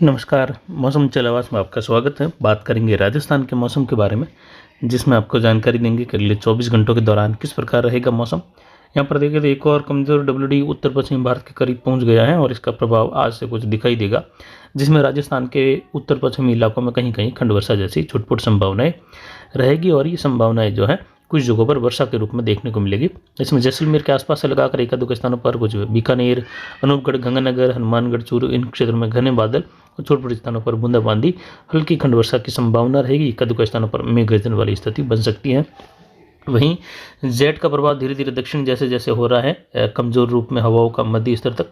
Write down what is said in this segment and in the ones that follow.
नमस्कार। मौसम चलावास में आपका स्वागत है। बात करेंगे राजस्थान के मौसम के बारे में, जिसमें आपको जानकारी देंगे कि अगले 24 घंटों के दौरान किस प्रकार रहेगा मौसम। यहाँ पर देखिए तो एक और कमज़ोर डब्ल्यूडी उत्तर पश्चिम भारत के करीब पहुँच गया है और इसका प्रभाव आज से कुछ दिखाई देगा, जिसमें राजस्थान के उत्तर पश्चिमी इलाकों में कहीं कहीं खंड वर्षा जैसी छुटपुट संभावनाएं रहेगी और ये संभावनाएं जो है कुछ जगहों पर वर्षा के रूप में देखने को मिलेगी। इसमें जैसलमेर के आसपास से लगाकर एक दो स्थानों पर कुछ बीकानेर, अनूपगढ़, गंगानगर, हनुमानगढ़, चूरू इन क्षेत्रों में घने बादल, छोटे स्थानों पर बूंदाबांदी, हल्की खंड वर्षा की संभावना रहेगी। एक दो स्थानों पर मेघ गर्जन वाली स्थिति बन सकती है। वहीं जेट का प्रभाव धीरे धीरे दक्षिण जैसे जैसे हो रहा है, कमजोर रूप में हवाओं का मध्य स्तर तक,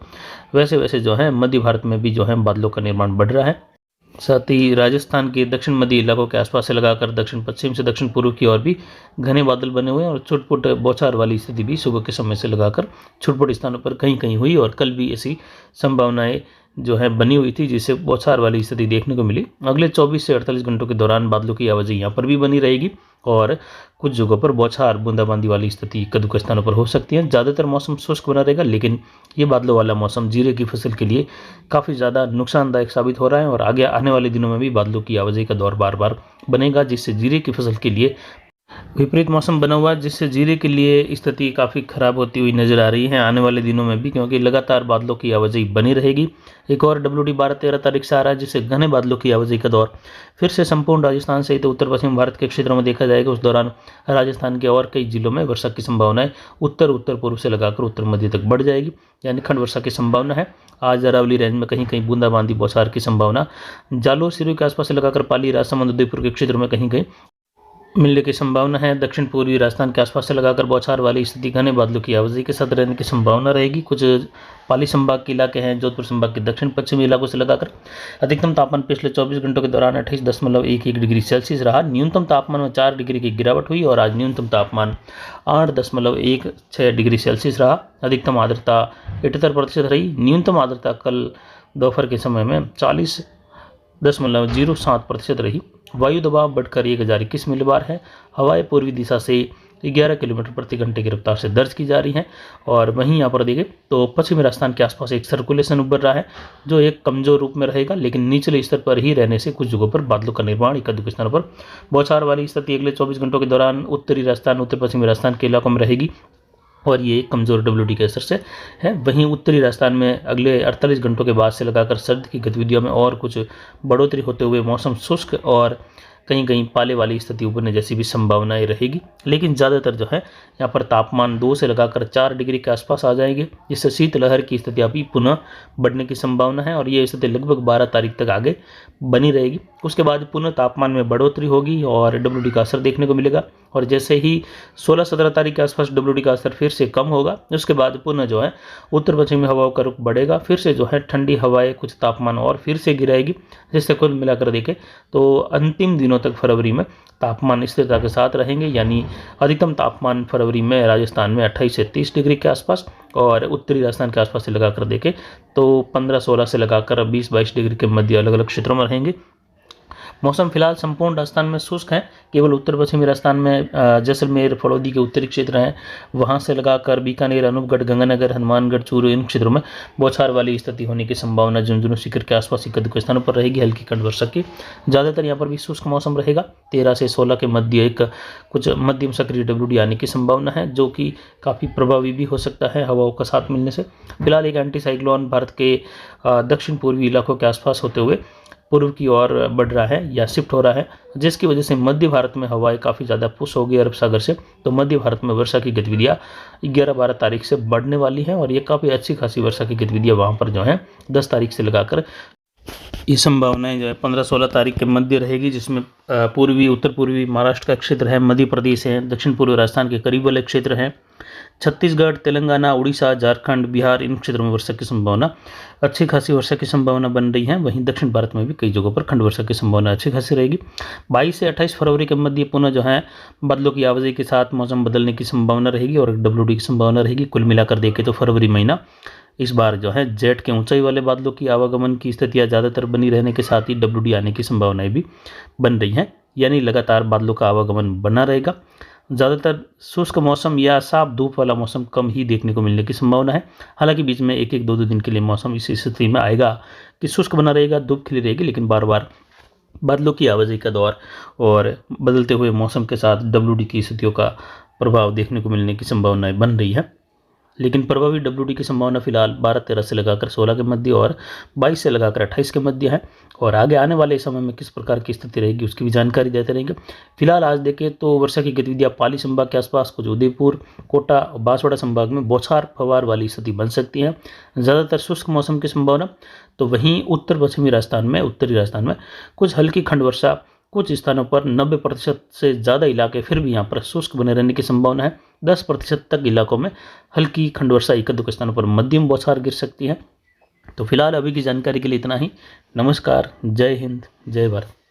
वैसे वैसे जो है मध्य भारत में भी जो है बादलों का निर्माण बढ़ रहा है। साथ ही राजस्थान के दक्षिण मध्य इलाकों के आसपास से लगाकर दक्षिण पश्चिम से दक्षिण पूर्व की ओर भी घने बादल बने हुए हैं और छुटपुट बौछार वाली स्थिति भी सुबह के समय से लगाकर छुटपुट स्थानों पर कहीं कहीं हुई और कल भी ऐसी संभावनाएं जो है बनी हुई थी, जिससे बौछार वाली स्थिति देखने को मिली। अगले 24 से 48 घंटों के दौरान बादलों की आवाजाही यहाँ पर भी बनी रहेगी और कुछ जगहों पर बौछार बूंदाबांदी वाली स्थिति कई स्थानों पर हो सकती है। ज़्यादातर मौसम शुष्क बना रहेगा, लेकिन ये बादलों वाला मौसम जीरे की फसल के लिए काफ़ी ज़्यादा नुकसानदायक साबित हो रहा है और आगे आने वाले दिनों में भी बादलों की आवाजाही का दौर बार बार बनेगा, जिससे जीरे की फसल के लिए विपरीत मौसम बना हुआ है, जिससे जीरे के लिए स्थिति काफ़ी खराब होती हुई नजर आ रही है आने वाले दिनों में भी, क्योंकि लगातार बादलों की आवाजाही बनी रहेगी। एक और डब्ल्यूडी 12-13 तारीख से आ रहा है, जिससे घने बादलों की आवाजाही का दौर फिर से संपूर्ण राजस्थान सहित तो उत्तर पश्चिम भारत के क्षेत्रों में देखा जाएगा। उस दौरान राजस्थान के और कई जिलों में वर्षा की संभावनाएं उत्तर उत्तर पूर्व से लगाकर उत्तर मध्य तक बढ़ जाएगी, यानी खंड वर्षा की संभावना है। आज अरावली रेंज में कहीं कहीं बूंदाबांदी बौछार की संभावना, जालोर सिरोही के आसपास से लगाकर पाली, राजसमंद, उदयपुर के क्षेत्र में कहीं कहीं मिलने की संभावना है। दक्षिण पूर्वी राजस्थान के आसपास से लगाकर बौछार वाली स्थिति घने बादलों की आवाजाही के साथ रहने की संभावना रहेगी। कुछ पाली संभाग के इलाके हैं, जोधपुर संभाग के दक्षिण पश्चिमी इलाकों से लगाकर अधिकतम तापमान पिछले 24 घंटों के दौरान 28.11 डिग्री सेल्सियस रहा। न्यूनतम तापमान में 4 डिग्री की गिरावट हुई और आज न्यूनतम तापमान 8.16 डिग्री सेल्सियस रहा। अधिकतम आर्द्रता 78% रही। न्यूनतम आर्द्रता कल दोपहर के समय में 40.07% रही। वायु दबाव बढ़कर 1021 मिलीबार है। हवाएं पूर्वी दिशा से 11 किलोमीटर प्रति घंटे की रफ्तार से दर्ज की जा रही हैं और वहीं यहाँ पर देखें तो पश्चिमी राजस्थान के आसपास एक सर्कुलेशन उभर रहा है, जो एक कमजोर रूप में रहेगा, लेकिन निचले स्तर पर ही रहने से कुछ जगहों पर बादलों का निर्माण, एक दो स्थानों पर बौछार वाली स्थिति अगले 24 घंटों के दौरान उत्तरी राजस्थान, उत्तर पश्चिमी राजस्थान के इलाकों में रहेगी और ये कमज़ोर डब्ल्यूडी के असर से है। वहीं उत्तरी राजस्थान में अगले 48 घंटों के बाद से लगाकर सर्द की गतिविधियों में और कुछ बढ़ोतरी होते हुए मौसम शुष्क और कहीं कहीं पाले वाली स्थिति उभरने जैसी भी संभावनाएं रहेगी, लेकिन ज़्यादातर जो है यहाँ पर तापमान 2 से लगाकर 4 डिग्री के आसपास आ जाएंगे, जिससे शीतलहर की स्थिति अभी पुनः बढ़ने की संभावना है और ये स्थिति लगभग 12 तारीख तक आगे बनी रहेगी। उसके बाद पुनः तापमान में बढ़ोतरी होगी और डब्ल्यूडी का असर देखने को मिलेगा और जैसे ही 16-17 तारीख के आसपास डब्ल्यूडी का असर फिर से कम होगा, उसके बाद पुनः जो है उत्तर पश्चिमी हवाओं का रुख बढ़ेगा, फिर से जो है ठंडी हवाएं कुछ तापमान और फिर से गिराएगी, जिससे कुल मिलाकर देखें तो अंतिम दिनों तक फरवरी में तापमान स्थिरता के साथ रहेंगे, यानी अधिकतम तापमान फरवरी में राजस्थान में 28 से 30 डिग्री के आसपास और उत्तरी राजस्थान के आसपास से लगाकर देखें तो 15-16 से लगाकर 20-22 डिग्री के मध्य अलग अलग क्षेत्रों में रहेंगे। मौसम फिलहाल संपूर्ण राजस्थान में शुष्क है। केवल उत्तर पश्चिमी राजस्थान में जैसलमेर, फड़ौदी के उत्तरी क्षेत्र हैं, वहां से लगाकर बीकानेर, अनूपगढ़, गंगानगर, हनुमानगढ़, चूरू इन क्षेत्रों में बौछार वाली स्थिति होने की संभावना झुंझुनू सीकर के आसपास एक दो स्थानों पर रहेगी, हल्की खंड वर्षा की। ज़्यादातर यहाँ पर भी शुष्क मौसम रहेगा। 13 से 16 के मध्य एक कुछ मध्यम सक्रिय डब्ल्यूडी आने की संभावना है, जो कि काफ़ी प्रभावी भी हो सकता है हवाओं का साथ मिलने से। फिलहाल एक एंटी साइक्लोन भारत के दक्षिण पूर्वी इलाकों के आसपास होते हुए पूर्व की ओर बढ़ रहा है या शिफ्ट हो रहा है, जिसकी वजह से मध्य भारत में हवाएं काफ़ी ज़्यादा पुश होगी अरब सागर से, तो मध्य भारत में वर्षा की गतिविधियाँ 11-12 तारीख से बढ़ने वाली हैं और ये काफ़ी अच्छी खासी वर्षा की गतिविधियाँ वहाँ पर जो हैं 10 तारीख से लगाकर ये संभावनाएं जो है 15-16 तारीख के मध्य रहेगी, जिसमें पूर्वी उत्तर पूर्वी महाराष्ट्र का क्षेत्र है, मध्य प्रदेश है, दक्षिण पूर्व राजस्थान के करीब वाले क्षेत्र हैं, छत्तीसगढ़, तेलंगाना, उड़ीसा, झारखंड, बिहार इन क्षेत्रों में वर्षा की संभावना, अच्छी खासी वर्षा की संभावना बन रही है। वहीं दक्षिण भारत में भी कई जगहों पर खंड वर्षा की संभावना अच्छी खासी रहेगी। 22 से 28 फरवरी के मध्य पुनः जो है बादलों की आवाजाही के साथ मौसम बदलने की संभावना रहेगी और डब्ल्यूडी की संभावना रहेगी। कुल मिलाकर देखें तो फरवरी महीना इस बार जो है जेट के ऊंचाई वाले बादलों की आवागमन की स्थितियाँ ज़्यादातर बनी रहने के साथ ही डब्ल्यूडी आने की संभावनाएं भी बन रही हैं, यानी लगातार बादलों का आवागमन बना रहेगा। ज़्यादातर शुष्क मौसम या साफ धूप वाला मौसम कम ही देखने को मिलने की संभावना है। हालांकि बीच में एक एक दो दो दिन के लिए मौसम इस स्थिति में आएगा कि शुष्क बना रहेगा, धूप खिली रहेगी, लेकिन बार बार बादलों की आवाजाही का दौर और बदलते हुए मौसम के साथ WD की स्थितियों का प्रभाव देखने को मिलने की संभावनाएं बन रही है। लेकिन प्रभावी WD की संभावना फिलहाल 12-13 से लगाकर 16 के मध्य और 22 से लगाकर 28 के मध्य है। और आगे आने वाले समय में किस प्रकार की स्थिति रहेगी उसकी भी जानकारी देते रहेंगे। फिलहाल आज देखें तो वर्षा की गतिविधियां पाली संभाग के आसपास, कुछ उदयपुर, कोटा और बांसवाड़ा संभाग में बौछार फवार वाली स्थिति बन सकती है। ज़्यादातर शुष्क मौसम की संभावना। तो वहीं उत्तर पश्चिमी राजस्थान में, उत्तरी राजस्थान में कुछ हल्की खंड वर्षा, कुछ स्थानों पर 90% से ज़्यादा इलाके फिर भी यहाँ पर शुष्क बने रहने की संभावना है। 10% तक इलाकों में हल्की खंड वर्षा, एक दो स्थानों पर मध्यम बौछार गिर सकती है। तो फिलहाल अभी की जानकारी के लिए इतना ही। नमस्कार, जय हिंद, जय भारत।